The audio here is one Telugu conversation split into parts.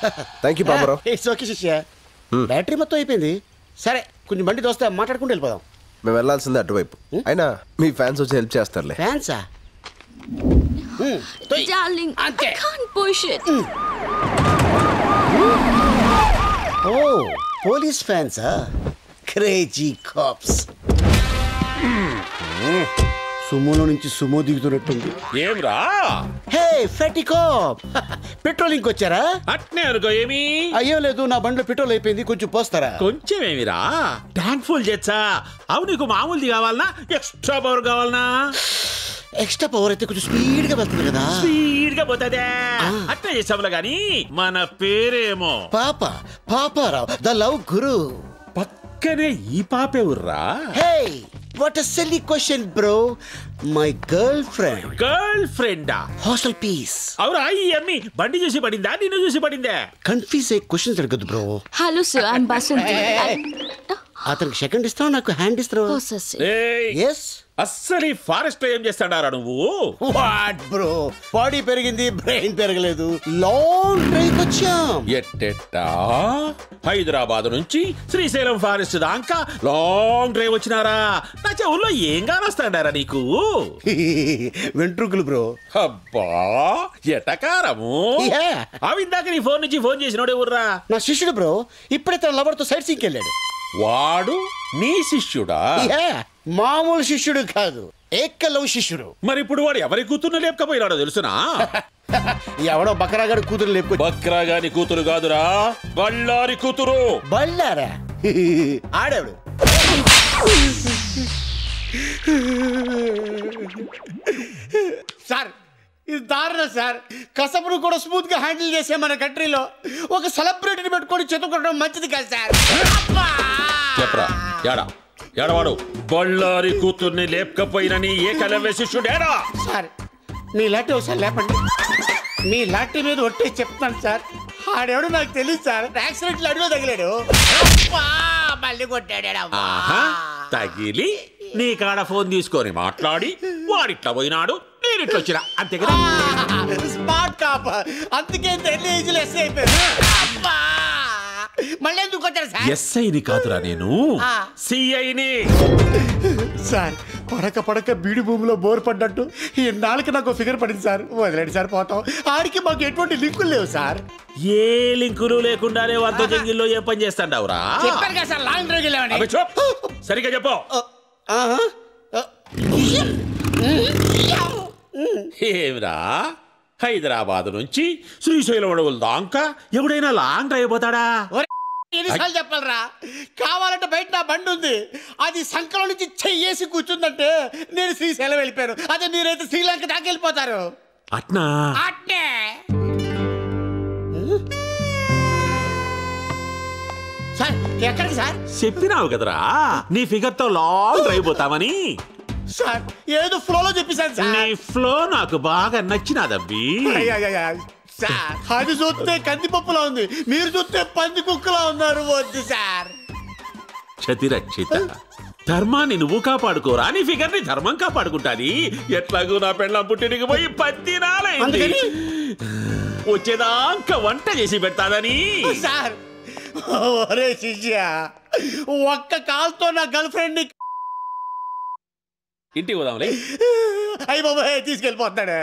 Thank you Baburao. It's okay శిష్య. బ్యాటరీ మొత్తం అయిపోయింది. సరే కొంచెం బండి దోస్తే మాట్లాడుకుంటూ వెళ్ళిపోదాం. మేము వెళ్ళాల్సిందే అటువైపు. అయినా మీ ఫ్యాన్స్ వచ్చి హెల్ప్ చేస్తారులే. ఫ్యాన్సా? Darling, I can't push it. ఓ పోలీస్ ఫ్యాన్సా? Crazy cops. సుమోలో నుంచి సుమో దిగుతున్నట్టుంది. ఏమ్రా? హే ఫెటికాప్, పెట్రోలింగ్ వచ్చారా? అట్నే అనుకో. ఏమి? అయ్యో లేదు, నా బండిలో పెట్రోల్ అయిపోయింది, కొంచెం పోస్తారా? కొంచెం ఏమిరా? ట్యాంక్ ఫుల్ చేచ్చా? అవు నీకు మామూలుది కావాలనా ఎక్స్ట్రా పవర్ కావాలనా? ఎక్స్ట్రా పవర్ అయితే కొంచెం స్పీడ్ గా వెళ్తుంది కదా. స్పీడ్ గా పోతుందే. అట్లా చేసాములా గాని మన పేరేమో పాపారావు, ద లవ్ గురు. పక్కనే ఈ పాపే ఉర్రా. Hey what a silly question bro. My girlfriend. Girl ఫ్రెండా? Hostel piece. అవురా? ఈ అమ్మి బండి చూసి పడిందా నిన్ను చూసి పడిందే? కన్ఫ్యూజ్ అయ్యే క్వశ్చన్స్ అడగద్దు bro. Hello sir, I'm Basanti. అతనికి సెకండ్ ఇస్తావు, నాకు హ్యాండ్ ఇస్తావు. ఎస్. అస్సలు ఈ ఫారెస్ట్ లో ఏం చేస్తాడారా నువ్వు? వాట్ బ్రో, బాడీ పెరిగింది, బ్రెయిన్ పెరగలేదు. లాంగ్ డ్రైవ్ వచ్చాం. ఎట్టెట్టా? హైదరాబాద్ నుంచి శ్రీశైలం ఫారెస్ట్ దాకా లాంగ్ డ్రైవ్ వచ్చినారా? నా చెవుల్లో ఏం కానొస్తాడారా నీకు? వెంట్రుకులు బ్రో. అబ్బా ఎటకారము. అవిందాక నీ ఫోన్ నుంచి ఫోన్ చేసినోడే ఊర్రా? నా శిష్యుడు బ్రో. ఇప్పుడే తన లవర్ తో సైట్ సీకి వెళ్ళాడు. వాడు నీ శిష్యుడా? మామూలు శిష్యుడు కాదు, ఏకలవ్ శిష్యుడు. మరి ఇప్పుడు వాడు ఎవరి కూతుర్ని లేపకపోయినాడో తెలుసునా? ఎవడో బకరాగాడి కూతురు లేపుకో. బక్రాగాని కూతురు కాదురా, బళ్ళారి కూతురు. బళ్ళారా? ఆడేవాడు. సార్ ఇది దారుణం సార్. కసపును కూడా స్మూత్ గా హ్యాండిల్ చేసే మన కంట్రీలో ఒక సెలబ్రిటీని పెట్టుకొని చెతుకోవడం మంచిది కాదు సార్. చెప్పరా ఏడా ఏడవాడు? బళ్ళారి కూతుర్ని లేపకపోయినని ఏకలవ్య శిష్యుడేడా? సార్ మీ లాంటి ఒకసారి లేపండి. మీ లాంటి మీద ఒట్టే చెప్తాను సార్. ఆడెవడు నాకు తెలియదు సార్. యాక్సిడెంట్ అడిలో తగిలాడు, మళ్ళీ కొట్టాడు. తగిలి నీ కాడ ఫోన్ తీసుకొని మాట్లాడి వాడిట్లా పోయినాడు, నేనిట్లా వచ్చినా, అంతే కదా? Smart cop. అందుకే ఏజ్లో ఎస్ఐ అయిపోయాడు. మళ్ళీ ఎందుకు కొట్టారు సార్? ఎస్ఐని కాదురా నేను, సిఐని. సార్ పడక బీడి భూమిలో బోర్ పడ్డట్టు ఈ నాలుగు నాకు ఫిగర్ పడింది సార్. వదిలేండి సార్, పోతాం. ఆడికి మాకు ఎటువంటి లింకులు లేవు సార్. ఏ లింకులు లేకుండానే వారితో జంగిల్లో ఏ పని చేస్తాండవురా? చెప్పారు కదా సార్, లాంగ్ డ్రైవ్ వెళ్ళామని. సరిగ్గా చెప్పు. ఏమిరా? హైదరాబాద్ నుంచి శ్రీశైలం అడవుల దాకా ఎవడైనా లాంగ్ డ్రైవ్ పోతాడా? ఎన్నిసార్లు చెప్పాలరా? కావాలంటే బయట నా బండి ఉంది, అది సంకలం నుంచి చెయ్యేసి కూర్చుందంటే నేను శ్రీశైలం వెళ్ళిపోయాను. అదే మీరైతే శ్రీలంక దాకా వెళ్ళిపోతారు. అట్నా? అట్నే. సార్ ఎక్కడికి సార్? చెప్పినావు కదరా నీ ఫిగర్ తో లాంగ్ డ్రైవ్ పోతామని. సార్ ఏదో ఫ్లోలో చెప్పేశాను సార్. నీ ఫ్లో నాకు బాగా నచ్చినాదబ్బి. సార్ అది చూస్తే కందిపప్పులా ఉంది, మీరు చూస్తే పంది కుక్కలా ఉన్నారు. వద్దు సార్. క్షతిరక్షిత, ధర్మాన్ని నువ్వు కాపాడుకోరా, నీ ఫిగర్ ని ధర్మం కాపాడుకుంటాది. ఎట్లాగూ నా పెళ్ళం పుట్టినకి పోయి 10 దినాలైంది. వచ్చేదాకా వంట చేసి పెడతాదని. సార్ ఒరే శిష్య, ఒక్క కాల్తో నా గర్ల్ ఫ్రెండ్ ని ఇంటికి పోదాంలే. అయ్యి బాబాయ్ తీసుకెళ్ళిపోతాడు.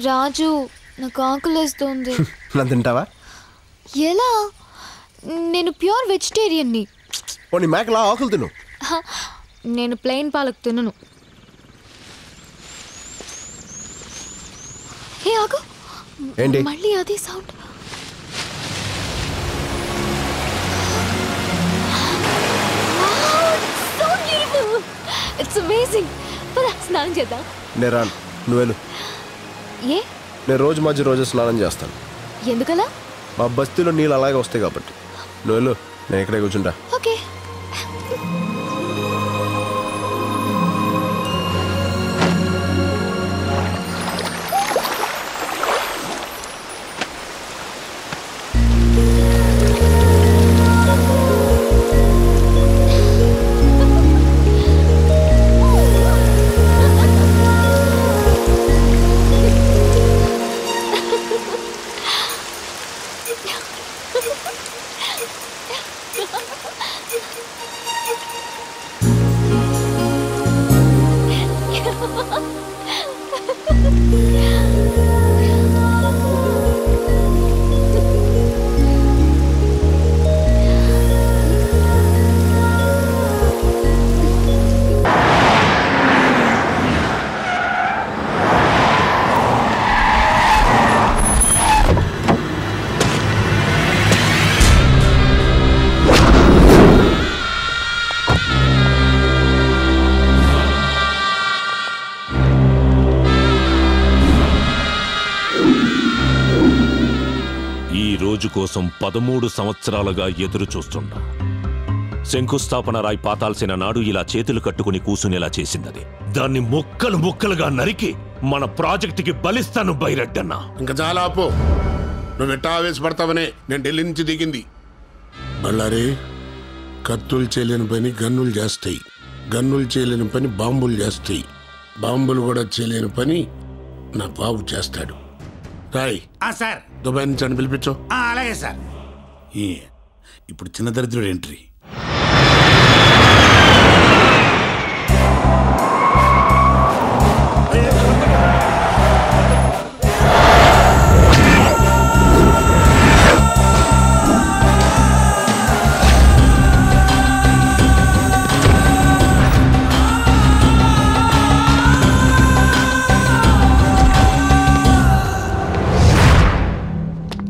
రాజు నాకు ఆకలేస్తుంది. నా తింటావా? ఎలా? నేను ప్యూర్ వెజిటేరియన్ని. పోనీ మేకలా ఆకులు తిను. నేను ప్లెయిన్ పాలక్ తినను. హే ఆగు, ఏంటి మళ్ళీ అదే సౌండ్. It's amazing. స్నానం చేద్దాం. నేను రాను, నువ్వు వెళ్ళు. ఏ? నేను రోజు స్నానం చేస్తాను. ఎందుకలా? మా బస్తీలో నీళ్ళు అలాగే వస్తాయి కాబట్టి. నువ్వు వెళ్ళు, నేను ఇక్కడే కూర్చుంటా. ఓకే. కోసం 13 సంవత్సరాలుగా ఎదురు చూస్తుంటా. శంకుస్థాపన రాయి పాతాల్సిన నాడు ఇలా చేతులు కట్టుకుని కూసునేలా చేసిందది. దాన్ని ముక్కలు ముక్కలుగా నరికి మన ప్రాజెక్టుకి బలిస్తాను బైరెడ్డన్నా. ఇంకా చాలా ఆపో. నువ్వు ఎట్టా ఆవేశపడతావనే నేను ఢిల్లీ నుంచి దిగింది. బళ్ళారే, కత్తులు చేయలేని పని గన్నులు చేస్తాయి, గన్నులు చేయలేని పని బాంబులు చేస్తాయి, బాంబులు కూడా చేయలేని పని నా బాబు చేస్తాడు. రాయ్ సార్, దుబాయ్ నుంచి అని పిలిపించు. అలాగే సార్. ఇప్పుడు చిన్న దరిద్రుడు ఎంట్రీ.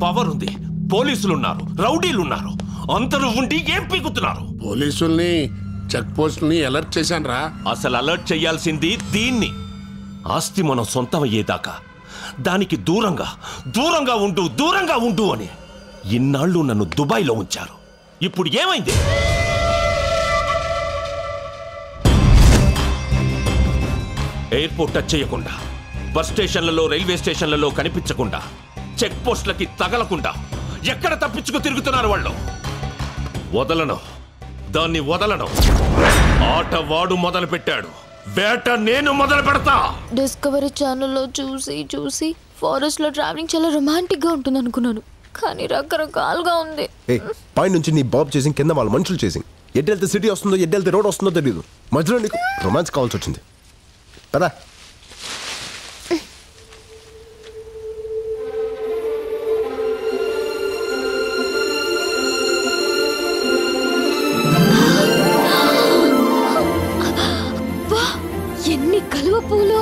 పవర్ ఉంది, పోలీసులున్నారు, రౌడీలున్నారు, అందరూ ఉండి ఏం పీకుతున్నారు? పోలీసుల్ని, చెక్ పోస్టుల్ని అలర్ట్ చేశాను రా. అసలు అలర్ట్ చేయాల్సింది దీన్ని. ఆస్తి మనం సొంతమయ్యేదాకా దానికి దూరంగా దూరంగా ఉండు, దూరంగా ఉండు అని ఇన్నాళ్ళు నన్ను దుబాయ్లో ఉంచారు. ఇప్పుడు ఏమైంది? ఎయిర్పోర్ట్ టచ్ చేయకుండా, బస్ స్టేషన్లలో, రైల్వే స్టేషన్లలో కనిపించకుండా, చెక్ పోస్టులకి తగలకుండా ఎక్కడ తప్పించుకు తిరుగుతున్నారు వాళ్ళు. వదలను, దాన్ని వదలను. ఆట వాడు మొదలు పెట్టాడు, వేట నేను మొదలు పెడతా. డిస్కవరీ ఛానల్లో చూసి ఫారెస్ట్ లో ట్రావెలింగ్ చాలా రొమాంటిక్ గా ఉంటుంది అనుకున్నాను, కానీ రకరకాలుగా ఉంది. పై నుంచి నీ బాబ్ చేసింగ్, కింద వాళ్ళ మనుషులు చేసింగ్. ఎటు వెళ్తే సిటీ వస్తుందో, ఎటు వెళ్తే రోడ్ వస్తుందో తెలియదు. మధ్యలో నీకు రొమాన్స్ కావాల్సి వచ్చింది కదా. ఎన్ని కలువ పూలు!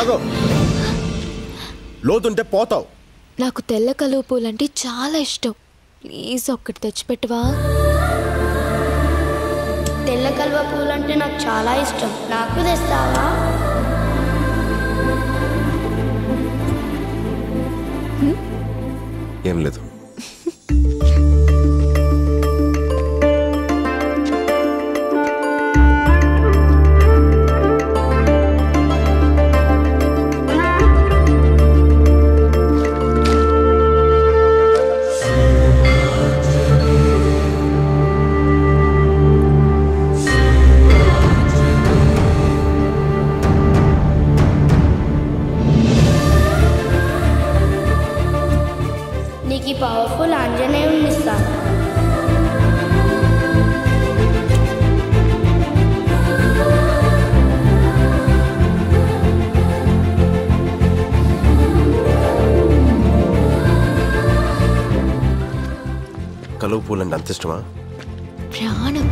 ఆగో, లోతుంటే పోతావు. నాకు తెల్ల కలువ పూలు అంటే చాలా ఇష్టం. ప్లీజ్ ఒక్కటి తెచ్చిపెట్టవా? తెల్ల కలువ పూలు అంటే నాకు చాలా ఇష్టం, నాకు తెస్తావా? ఏం లేదు. నీకు పవర్ఫుల్ ఆంజనేయుడిని ఇస్తాను. కలువ పూలంటే అంత ఇష్టమా? ప్రాణం.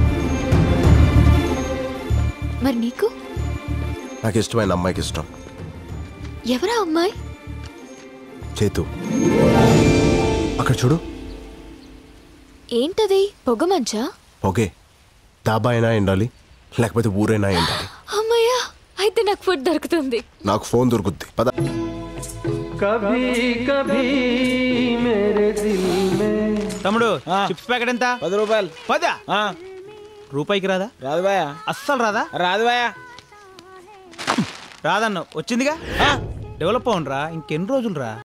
మరి నీకు? నాకు ఇష్టమైన అమ్మాయికి ఇష్టం. ఎవరా అమ్మాయి? చేతు. అక్కడ చూడు. ఏంటది? పొగ మంచా? ఓకే, డాబా అయినా ఎండాలి, లేకపోతే ఊరైనా ఎండాలి. అమ్మయ్యా, అయితే నాకు ఫుడ్ దొరుకుతుంది. నాకు ఫోన్ దొరుకుద్ది. పద. తమ్ముడు, చిప్స్ ప్యాకెట్ ఎంత? 10 రూపాయలు. 10? రూపాయికి రాదా? రాదు బాయా. అస్సలు రాదా? రాదు బాయా. రాదన్న వచ్చిందిగా. డెవలప్ అవునరా, ఇంకెన్ని రోజులు రా?